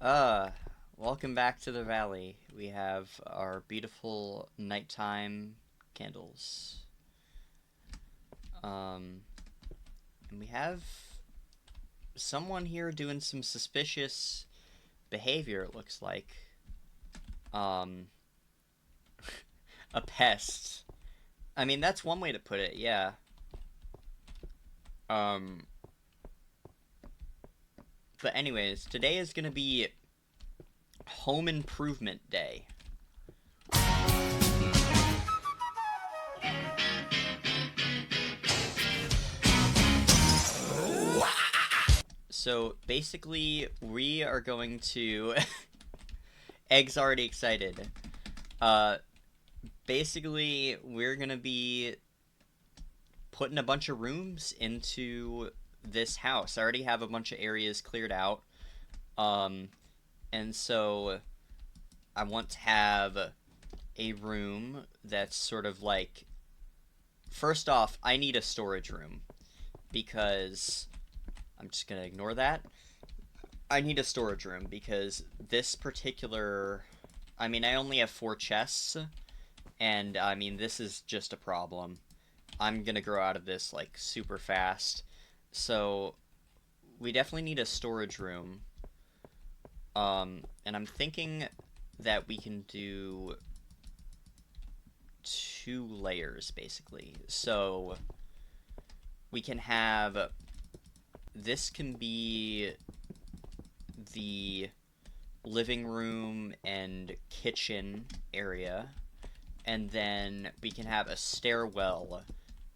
Uh, Welcome back to the valley. We have our beautiful nighttime candles. Um, and we have someone here doing some suspicious behavior, it looks like. Um, a pest. I mean, that's one way to put it, yeah. Um, but anyways, today is gonna be Home Improvement Day. So basically, we are going to. Egg's already excited. Uh, Basically, we're gonna be putting a bunch of rooms into this house. I already have a bunch of areas cleared out. Um, and so I want to have a room that's sort of like. First off, I need a storage room because I'm just gonna ignore that. I need a storage room because this particular. I mean, I only have 4 chests, and I mean, this is just a problem. I'm gonna grow out of this like super fast. So we definitely need a storage room. And I'm thinking that we can do 2 layers basically. So we can have this can be the living room and kitchen area, and then we can have a stairwell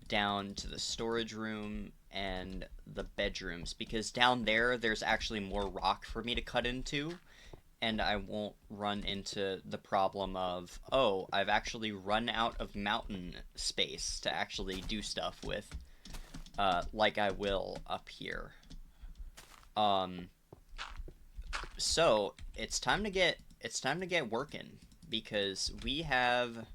down to the storage room and the bedrooms, because down there's actually more rock for me to cut into, and I won't run into the problem of, oh, I've actually run out of mountain space to actually do stuff with, like I will up here. Um, so it's time to get working, because we have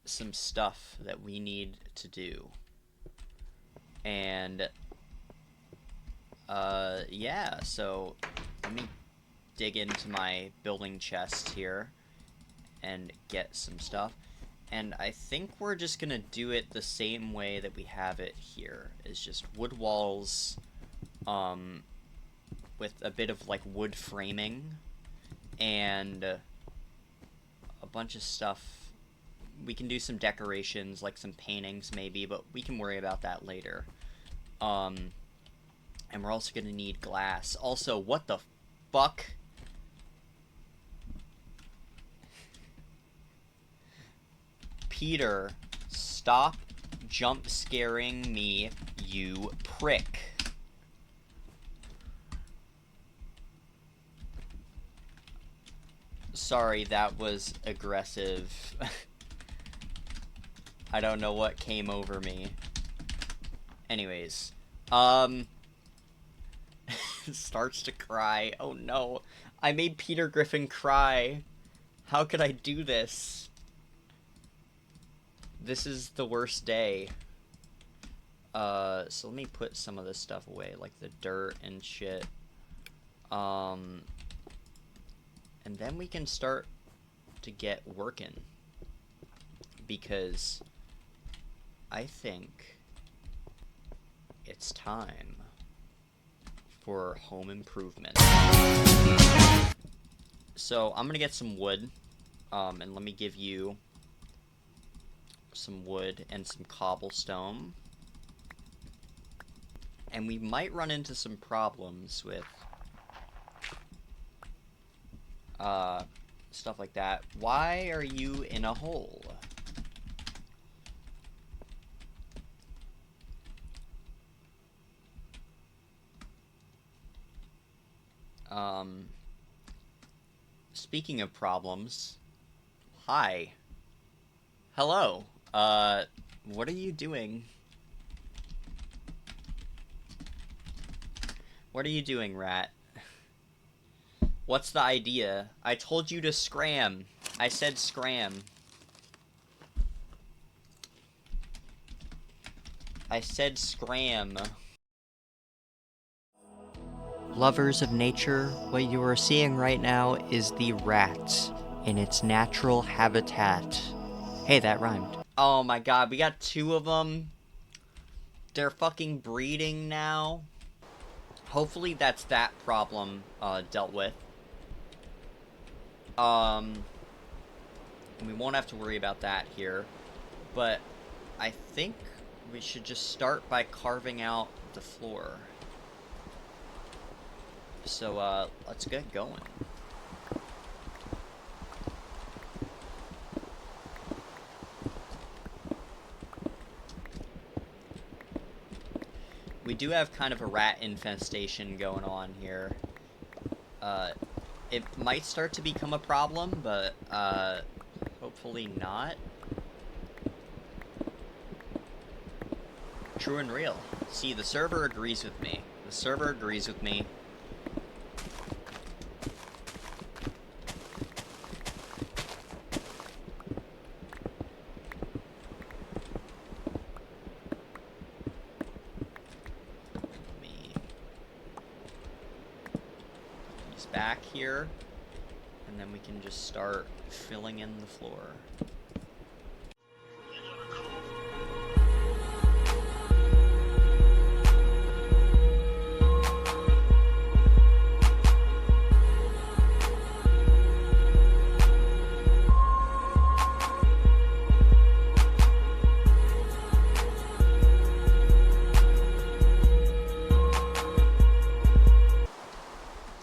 some stuff that we need to do. And yeah, so let me dig into my building chest here and get some stuff. And I think we're just gonna do it the same way that we have it here. It's just wood walls, um, with a bit of like wood framing and a bunch of stuff. We can do some decorations, like some paintings maybe, but we can worry about that later. Um, and we're also gonna need glass. Also, what the fuck? Peter, stop jump scaring me, you prick. Sorry, that was aggressive. I don't know what came over me. Anyways, um, starts to cry. Oh no, I made Peter Griffin cry. How could I do this? This is the worst day. So let me put some of this stuff away, like the dirt and shit. Um, and then we can start to get working, because I think it's time for home improvement. So I'm gonna get some wood, and let me give you some wood and some cobblestone. And we might run into some problems with stuff like that. Why are you in a hole? Um, Speaking of problems, hi. Hello. What are you doing? What are you doing, rat? What's the idea? I told you to scram. I said scram. I said scram. Lovers of nature, what you are seeing right now is the rat in its natural habitat. Hey, that rhymed. Oh my god, we got 2 of them. They're fucking breeding now. Hopefully that's that problem dealt with. We won't have to worry about that here. But I think we should just start by carving out the floor. So, let's get going. We do have kind of a rat infestation going on here. It might start to become a problem, but, hopefully not. True and real. See, the server agrees with me. The server agrees with me. Back here, and then we can just start filling in the floor.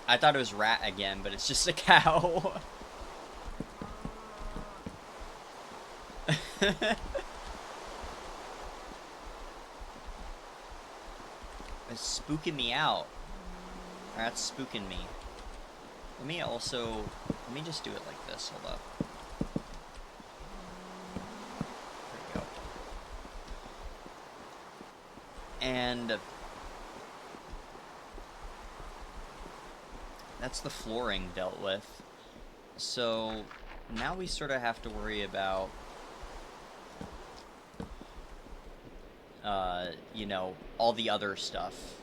I thought it was rat again, but it's just a cow. It's spooking me out. That's spooking me. Let me just do it like this. Hold up. There we go. And that's the flooring dealt with. So now we sort of have to worry about, you know, all the other stuff,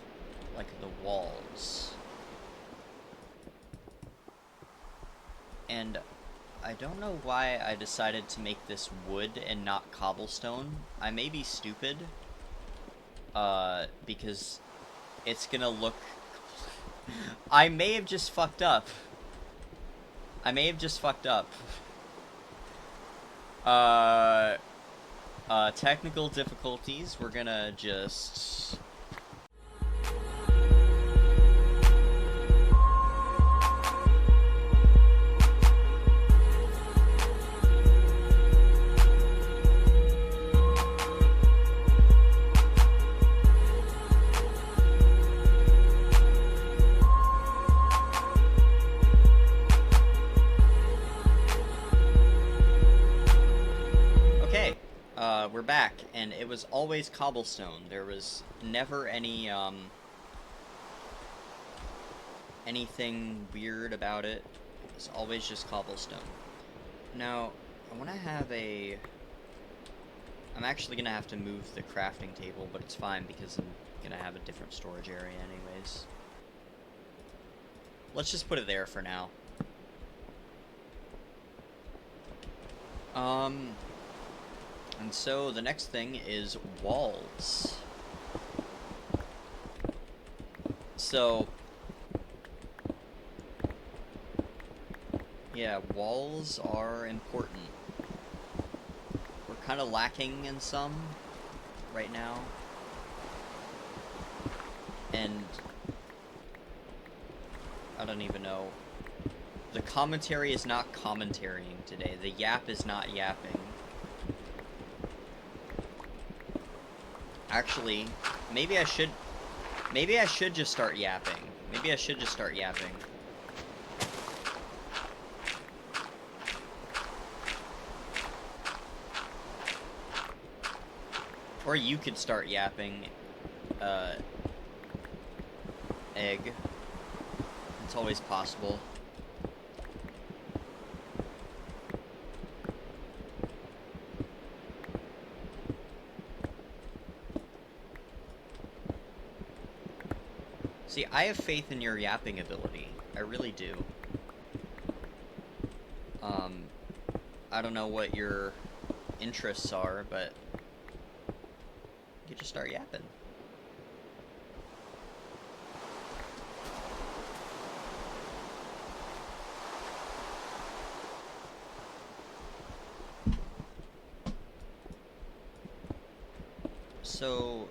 like the walls. And I don't know why I decided to make this wood and not cobblestone. I may be stupid, because it's gonna look... I may have just fucked up. Technical difficulties. We're gonna just... we're back, and it was always cobblestone. There was never any, anything weird about it. It was always just cobblestone. Now, I want to have a... I'm actually going to have to move the crafting table, but it's fine because I'm going to have a different storage area anyways. Let's just put it there for now. And so the next thing is walls. So, yeah, walls are important. We're kind of lacking in some right now. And I don't even know. The commentary is not commentarying today. The yap is not yapping. Actually, maybe I should just start yapping. Or you could start yapping, egg. It's always possible. See, I have faith in your yapping ability. I really do. I don't know what your interests are, but you just start yapping. So,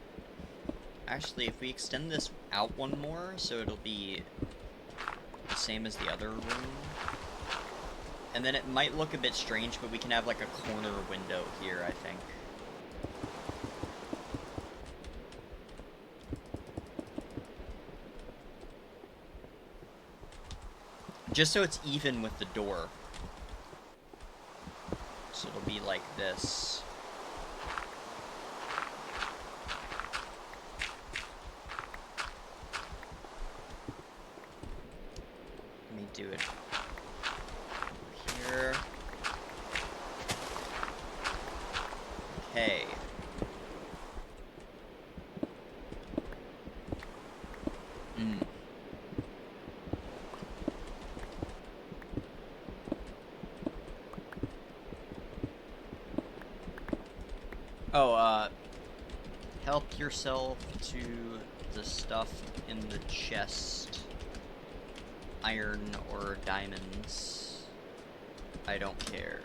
actually, if we extend this out one more, so it'll be the same as the other room, and then it might look a bit strange, but we can have like a corner window here, I think. Just so it's even with the door. So it'll be like this. Let me do it here. Okay. Oh, help yourself to the stuff in the chest. Iron or diamonds. I don't care.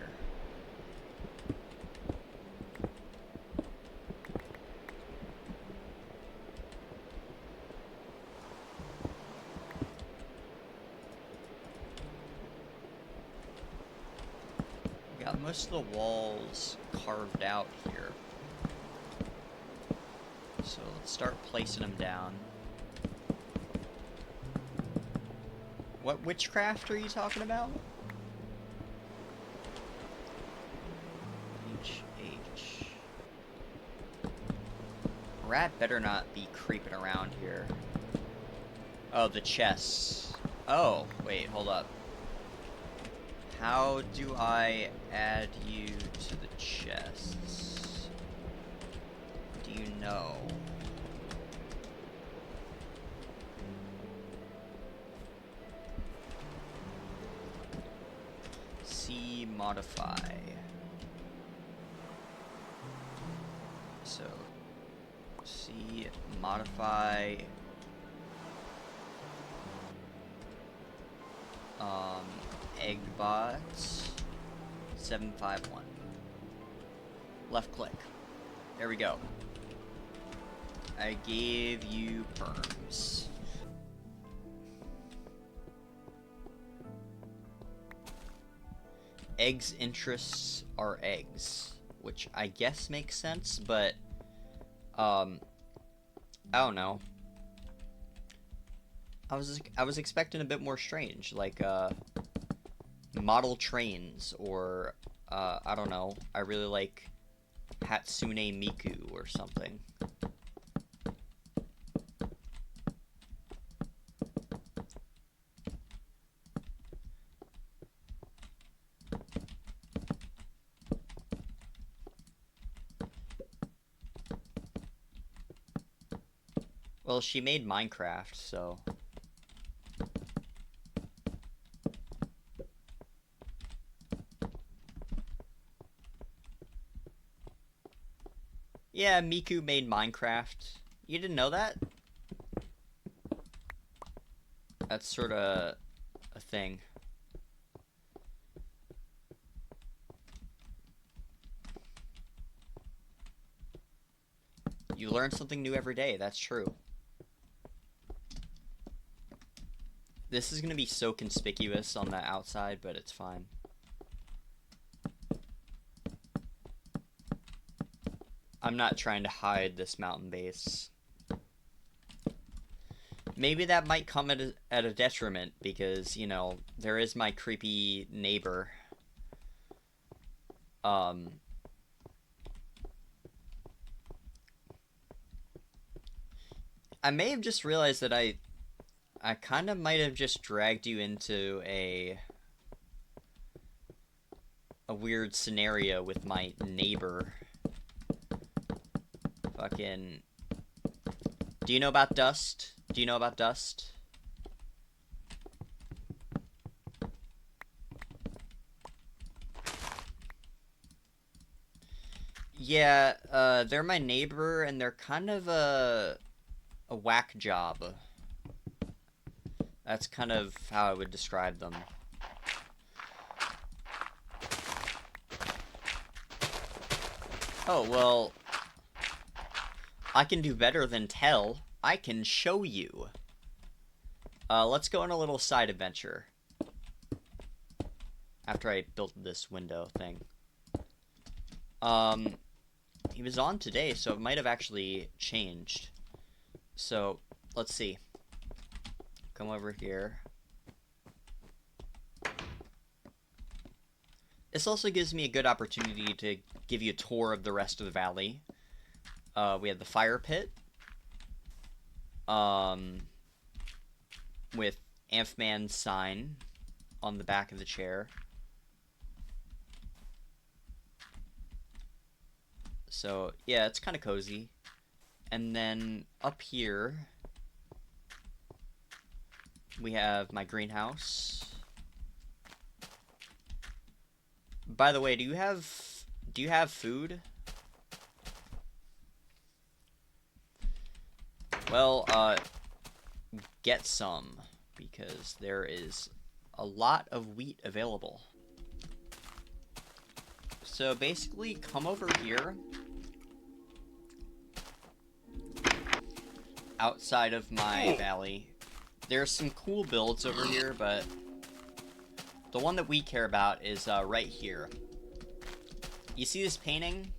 Got most of the walls carved out here. So let's start placing them down. What witchcraft are you talking about? H. Rat better not be creeping around here. Oh, the chests. Oh, wait, hold up. How do I add you to the chests? Do you know? C modify. So C modify Eggbot 751. Left click. There we go. I gave you perms. Eggs' interests are eggs, which I guess makes sense, but I don't know. I was expecting a bit more strange, like model trains, or I don't know. I really like Hatsune Miku or something. Well, she made Minecraft, so... Yeah, Miku made Minecraft. You didn't know that? That's sort of a thing. You learn something new every day, that's true. This is going to be so conspicuous on the outside, but it's fine. I'm not trying to hide this mountain base. Maybe that might come at a detriment, because, you know, there is my creepy neighbor. I may have just realized that I kind of might have just dragged you into a weird scenario with my neighbor. Fucking... Do you know about dust? Do you know about dust? Yeah, they're my neighbor, and they're kind of a whack job. That's kind of how I would describe them. Oh, well, I can do better than tell. I can show you. Let's go on a little side adventure. After I built this window thing. He was on today, so it might have actually changed. So, let's see. Come over here. This also gives me a good opportunity to give you a tour of the rest of the valley. We have the fire pit. With Amphman's sign on the back of the chair. So, yeah, it's kind of cozy. And then up here, we have my greenhouse. By the way, do you have food? Well, get some, because there is a lot of wheat available. So basically, come over here. Outside of my valley. There's some cool builds over here, but the one that we care about is right here. You see this painting?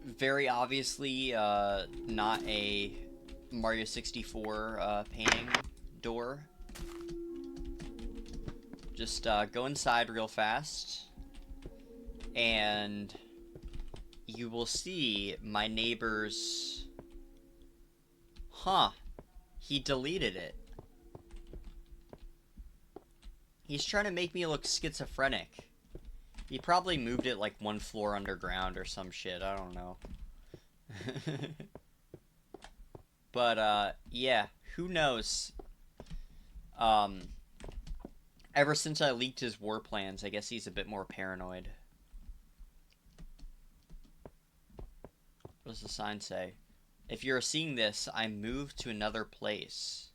Very obviously not a Mario 64 painting door. Just go inside real fast, and you will see my neighbor's... Huh. He deleted it. He's trying to make me look schizophrenic. He probably moved it like one floor underground or some shit. I don't know. But, yeah. Who knows? Ever since I leaked his war plans, I guess he's a bit more paranoid. What does the sign say? If you're seeing this, I moved to another place.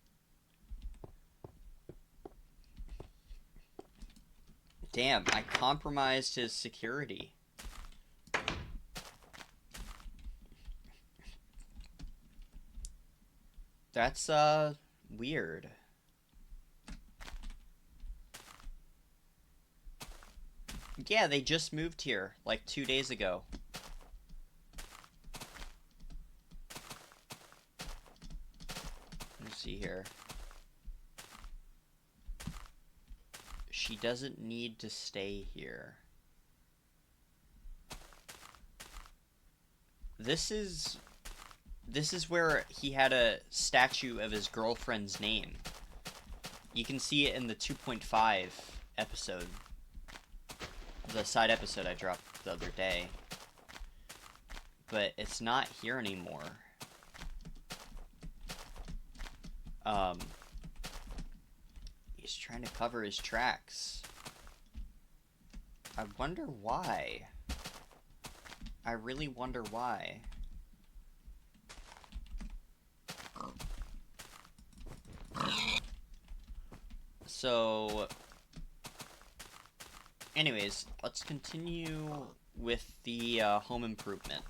Damn, I compromised his security. That's, weird. Yeah, they just moved here, like 2 days ago. Let's see here. She doesn't need to stay here. This is where he had a statue of his girlfriend's name. You can see it in the 2.5 episode. The side episode I dropped the other day. But it's not here anymore. He's trying to cover his tracks. I wonder why. I really wonder why. So, anyways, let's continue with the home improvement.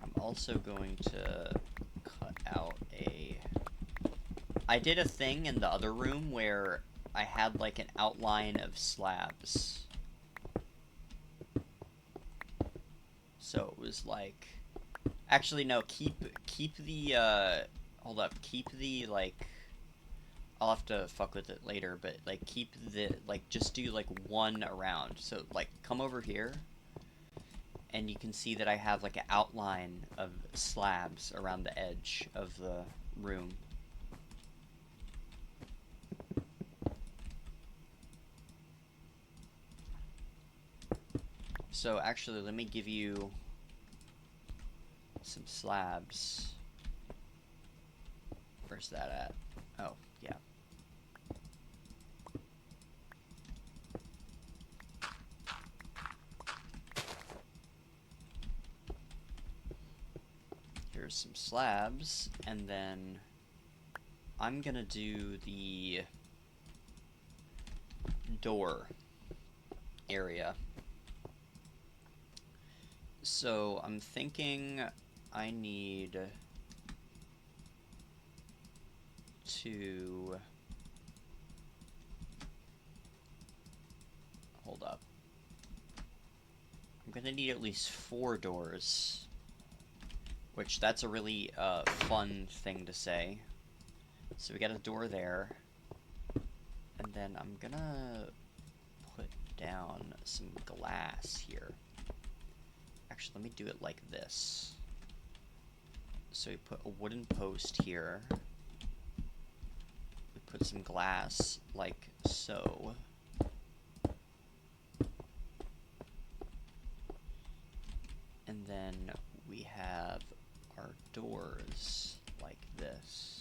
I'm also going to cut out I did a thing in the other room where I had like an outline of slabs. So it was like... Actually, no, keep the, hold up, keep the, like... I'll have to fuck with it later, but, like, keep the, like, just do, like, one around. So, like, come over here, and you can see that I have, like, an outline of slabs around the edge of the room. So actually, let me give you some slabs. Where's that at? Oh, yeah. Here's some slabs, and then I'm gonna do the door area. So I'm thinking I need to hold up. I'm gonna need at least 4 doors, which that's a really fun thing to say. So we got a door there, and then I'm gonna put down some glass here. Actually, let me do it like this. So we put a wooden post here. We put some glass like so. And then we have our doors like this.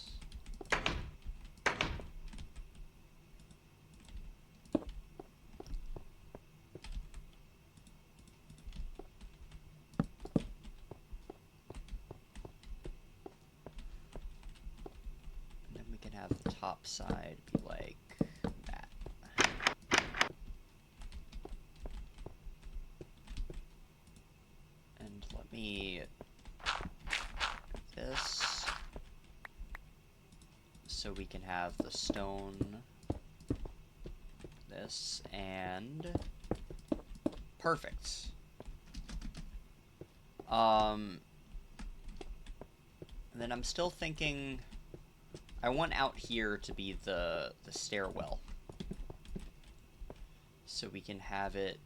And then we can have the top side be like that. And let me do this so we can have the stone, this, and perfect. And then I'm still thinking I want out here to be the stairwell. So we can have it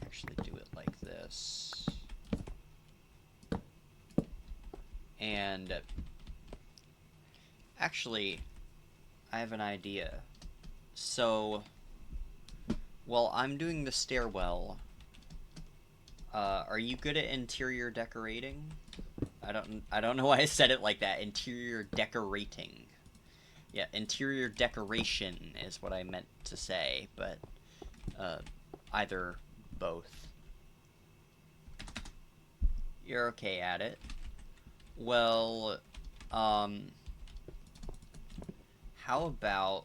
actually do it like this. And actually, I have an idea. So while I'm doing the stairwell, are you good at interior decorating? I don't know why I said it like that. Interior decorating. Yeah, interior decoration is what I meant to say, but either both. You're okay at it. Well, how about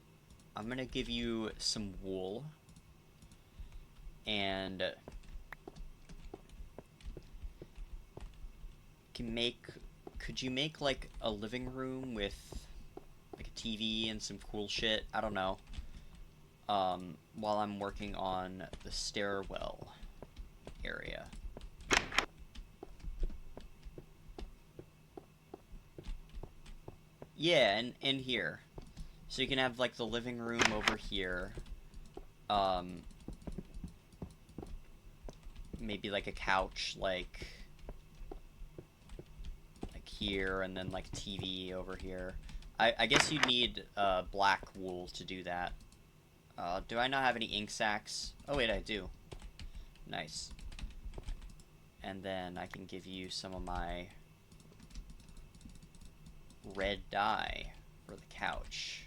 I'm gonna give you some wool, and could you make like a living room with like a TV and some cool shit? I don't know. While I'm working on the stairwell area. Yeah, and in here. So you can have like the living room over here. Maybe like a couch like here, and then like TV over here. I guess you'd need black wool to do that. Do I not have any ink sacs? Oh wait, I do. Nice. And then I can give you some of my red dye for the couch.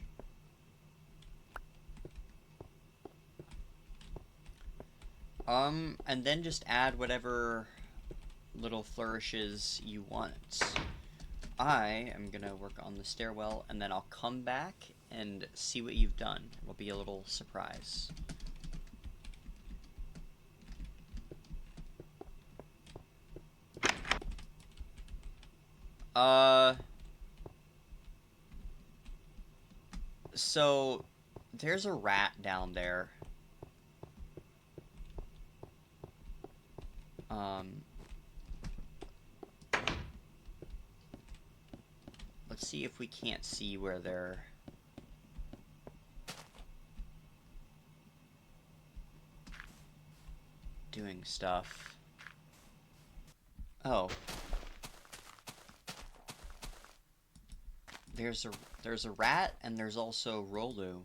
And then just add whatever little flourishes you want. I am gonna work on the stairwell, and then I'll come back and see what you've done. It'll be a little surprise. So there's a rat down there. Let's see if we can't see where they're doing stuff. Oh. There's a rat, and there's also Rolu.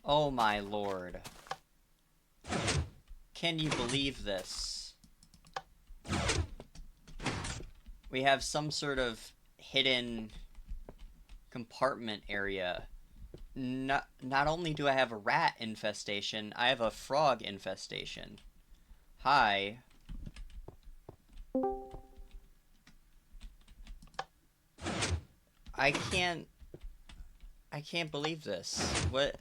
Oh my lord. Can you believe this? We have some sort of hidden compartment area. Not only do I have a rat infestation, I have a frog infestation. Hi. I can't I can't believe this. What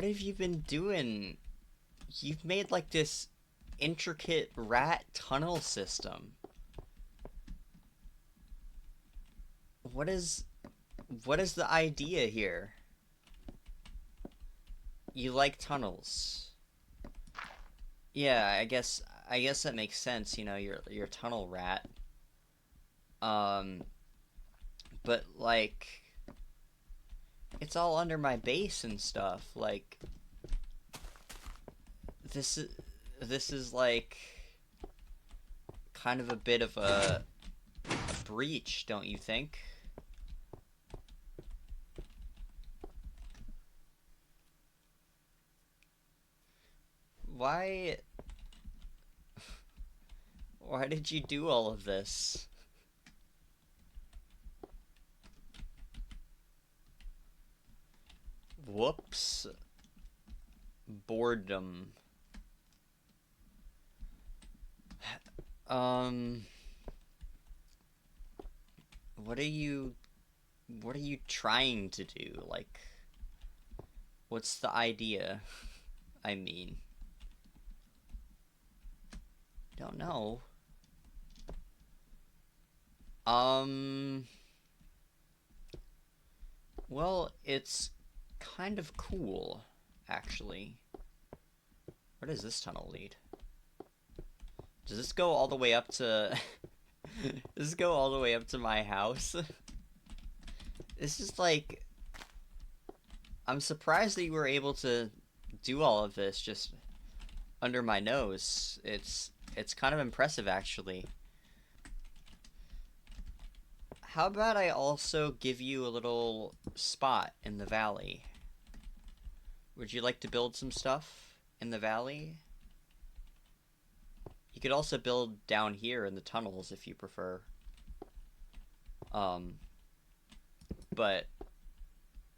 have you been doing? You've made like this intricate rat tunnel system. What is the idea here? You like tunnels. Yeah, I guess that makes sense, you know, you're a tunnel rat. Um but like it's all under my base and stuff. Like this is this is like kind of a bit of a breach, don't you think? Why why did you do all of this? Whoops. Boredom. Um what are you trying to do? Like what's the idea? I mean, don't know. Um well, it's kind of cool actually. Where does this tunnel lead? Does this go all the way up to does this go all the way up to my house? This is like I'm surprised that you were able to do all of this just under my nose. It's kind of impressive actually. How about I also give you a little spot in the valley? Would you like to build some stuff in the valley? You could also build down here in the tunnels if you prefer. Um, but,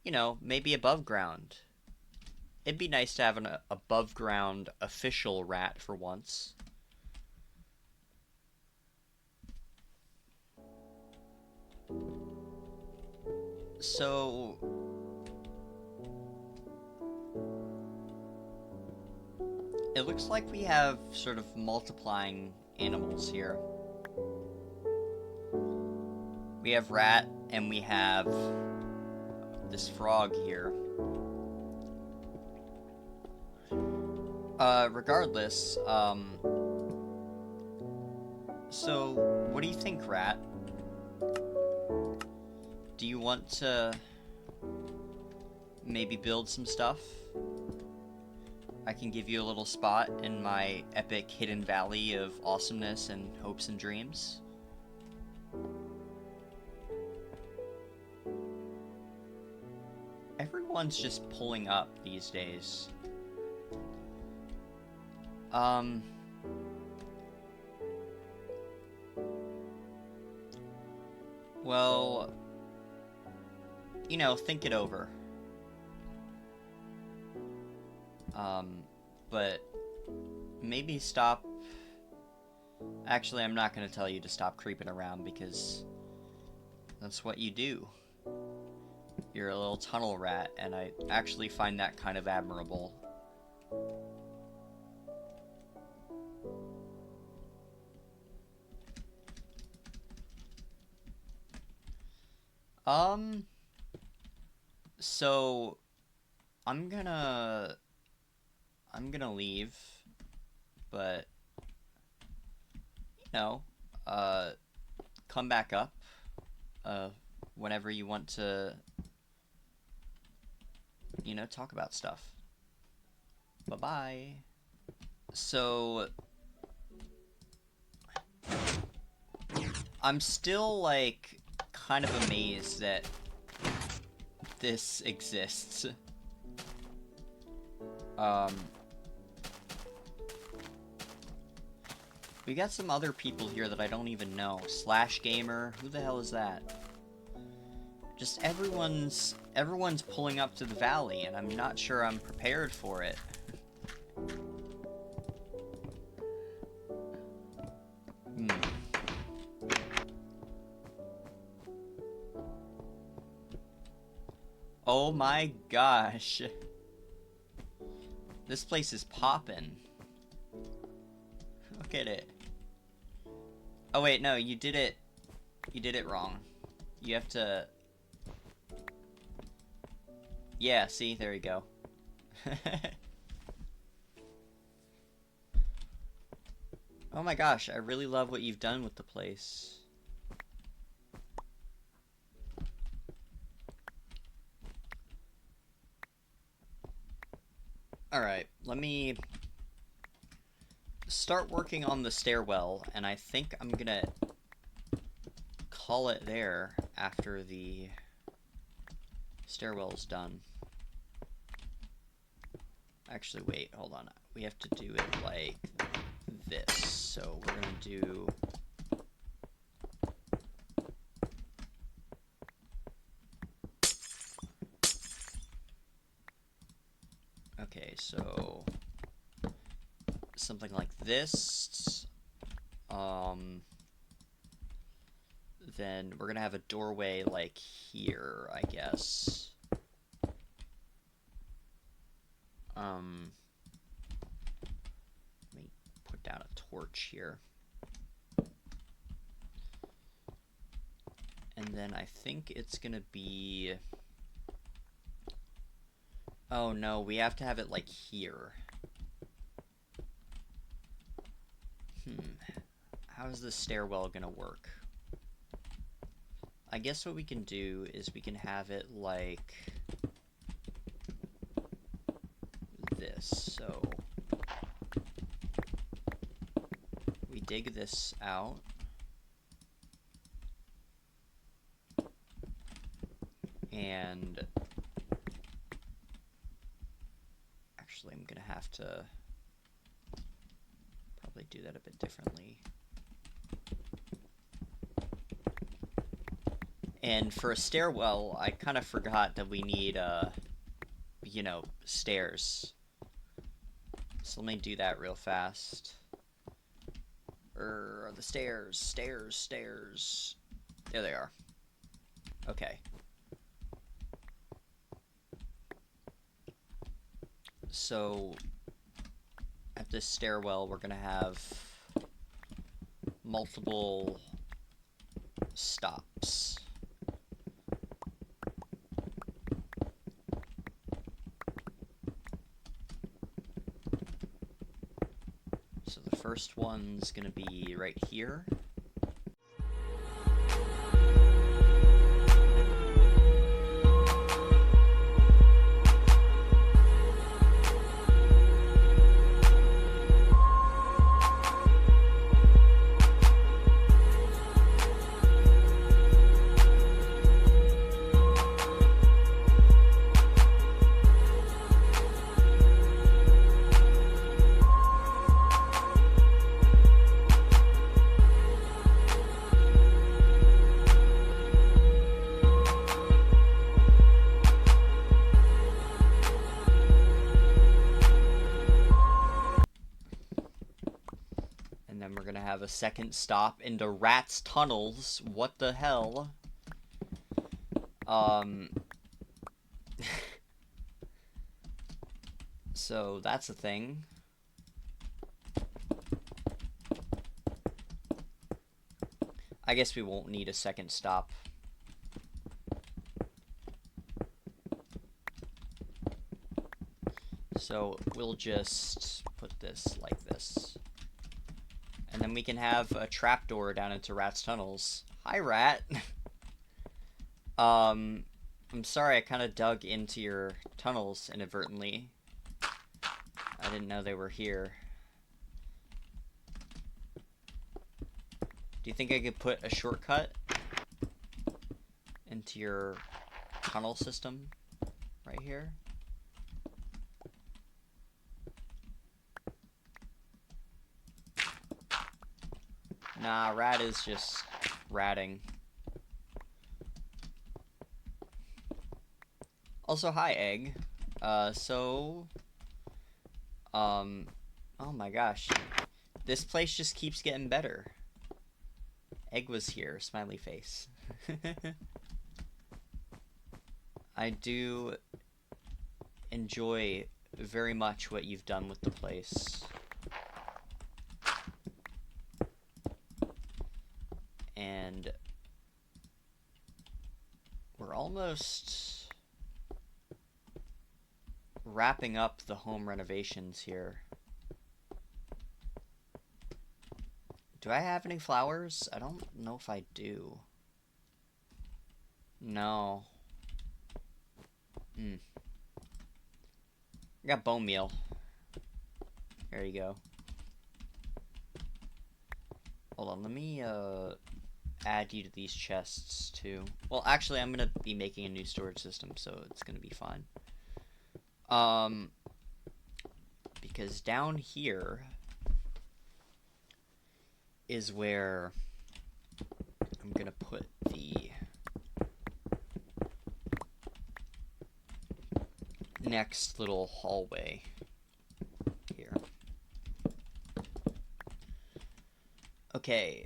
you know, maybe above ground. It'd be nice to have an above ground official rat for once. So, it looks like we have sort of multiplying animals here. We have rat and we have this frog here. Regardless, so what do you think, rat? Do you want to maybe build some stuff? I can give you a little spot in my epic hidden valley of awesomeness and hopes and dreams. Everyone's just pulling up these days. Well, you know, think it over. But maybe stop. Actually, I'm not going to tell you to stop creeping around because that's what you do. You're a little tunnel rat, and I actually find that kind of admirable. So I'm gonna leave, but you know, uh, come back up, uh, whenever you want to, you know, talk about stuff. Bye bye. So I'm still like kind of amazed that this exists. Um, we got some other people here that I don't even know. Slash Gamer, who the hell is that? Just everyone's pulling up to the valley, and I'm not sure I'm prepared for it. Oh my gosh. This place is poppin'. Look at it. Oh wait, no, you did it wrong. You have to... Yeah, see? There you go. Oh my gosh, I really love what you've done with the place. Alright, let me start working on the stairwell, and I think I'm gonna call it there after the stairwell's done. Actually, wait, hold on. We have to do it like this. So we're gonna do... Okay, so something like this. Then we're gonna have a doorway like here, I guess. Let me put down a torch here. And then I think it's gonna be... Oh no, we have to have it like here. How is the stairwell gonna work? I guess what we can do is we can have it like this. So we dig this out. And actually, I'm gonna have to probably do that a bit differently. And for a stairwell, I kind of forgot that we need, you know, stairs. So let me do that real fast. The stairs. There they are. Okay. So at this stairwell, we're gonna have multiple stops. So the first one's gonna be right here. A second stop into Rat's tunnels. What the hell? So that's a thing. I guess we won't need a second stop. So we'll just put this like this. And then we can have a trapdoor down into Rat's tunnels. Hi, Rat. I'm sorry I kind of dug into your tunnels inadvertently. I didn't know they were here. Do you think I could put a shortcut into your tunnel system right here. Nah, rat is just ratting. Also, hi, Egg. Oh my gosh. This place just keeps getting better. Egg was here, smiley face. I do enjoy very much what you've done with the place. And we're almost wrapping up the home renovations here. Do I have any flowers? I don't know if I do. No. I got bone meal. There you go. Hold on, let me add you to these chests too. Well, actually, I'm gonna be making a new storage system, so it's gonna be fine. Because down here is where I'm gonna put the next little hallway here. Okay,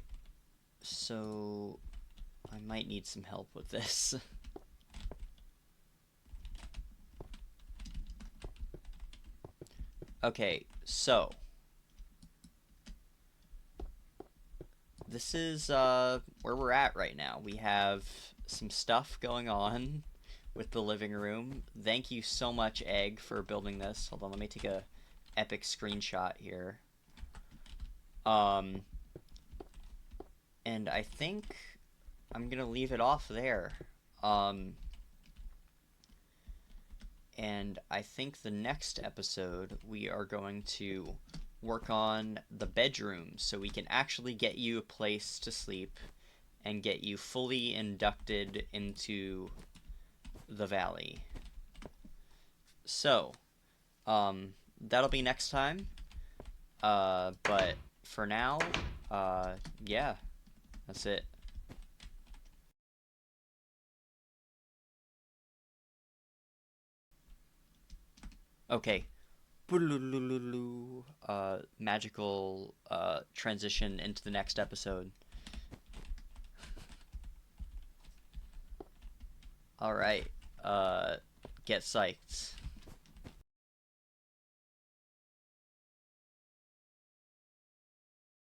so I might need some help with this. Okay, so this is where we're at right now. We have some stuff going on with the living room. Thank you so much, Egg, for building this. Hold on, let me take a epic screenshot here. And I think I'm gonna leave it off there. And I think the next episode we are going to work on the bedroom so we can actually get you a place to sleep and get you fully inducted into the valley. So, that'll be next time. But for now, yeah, that's it. Okay. Magical transition into the next episode. Alright, get psyched.